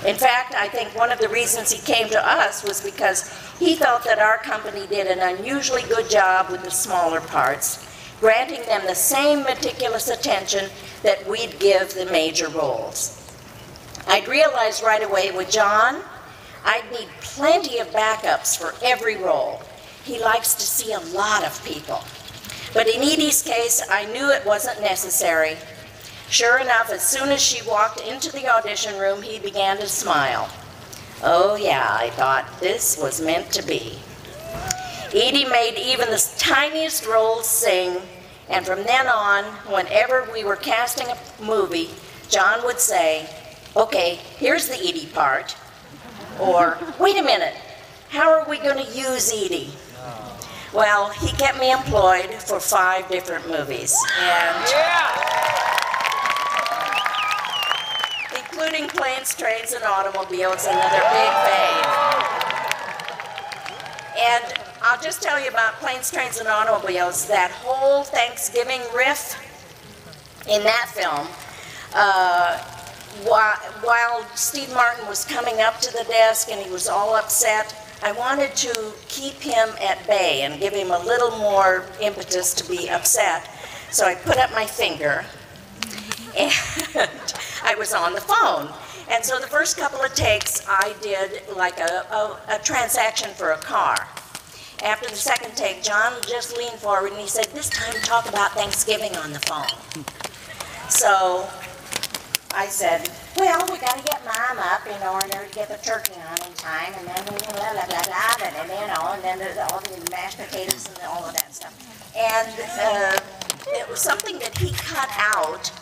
In fact, I think one of the reasons he came to us was because he felt that our company did an unusually good job with the smaller parts, granting them the same meticulous attention that we'd give the major roles. I'd realized right away with John, I'd need plenty of backups for every role. He likes to see a lot of people. But in Edie's case, I knew it wasn't necessary. Sure enough, as soon as she walked into the audition room, he began to smile. Oh yeah, I thought, this was meant to be. Edie made even the tiniest roles sing, and from then on, whenever we were casting a movie, John would say, okay, here's the Edie part, or wait a minute, how are we going to use Edie? Well, he kept me employed for 5 different movies, and including Planes, Trains, and Automobiles, another big fave. And I'll just tell you about Planes, Trains, and Automobiles, that whole Thanksgiving riff in that film. While Steve Martin was coming up to the desk and he was all upset, I wanted to keep him at bay and give him a little more impetus to be upset. So I put up my finger and I was on the phone. And so the first couple of takes, I did like a transaction for a car. After the second take, John just leaned forward and he said, this time talk about Thanksgiving on the phone. So I said, well, we got to get Mom up in order to get the turkey on in time, and then we blah, blah, blah, blah, and you know, and then there's all the mashed potatoes and all of that stuff. And it was something that he cut out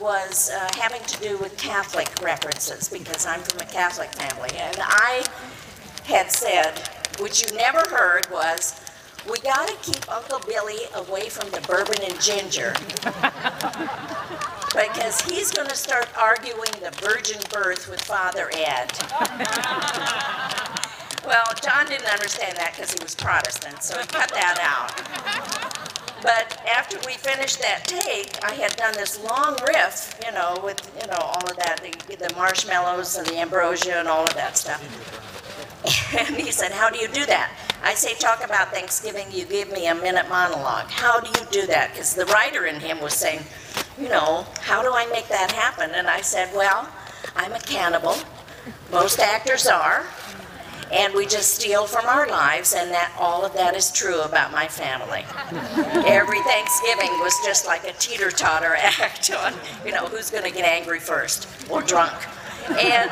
was having to do with Catholic references, because I'm from a Catholic family. And I had said, which you never heard, was, we got to keep Uncle Billy away from the bourbon and ginger. Because he's going to start arguing the virgin birth with Father Ed. Well, John didn't understand that because he was Protestant, so he cut that out. But after we finished that take, I had done this long riff, you know, with, you know, all of that, the marshmallows and the ambrosia and all of that stuff. And he said, how do you do that? I say, talk about Thanksgiving, you give me a minute monologue. How do you do that? Because the writer in him was saying, you know, how do I make that happen? And I said, well, I'm a cannibal. Most actors are. And we just steal from our lives, and that all of that is true about my family. Every Thanksgiving was just like a teeter-totter act on, you know, who's going to get angry first, or drunk. And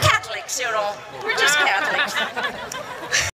Catholics, you know, we're just Catholics.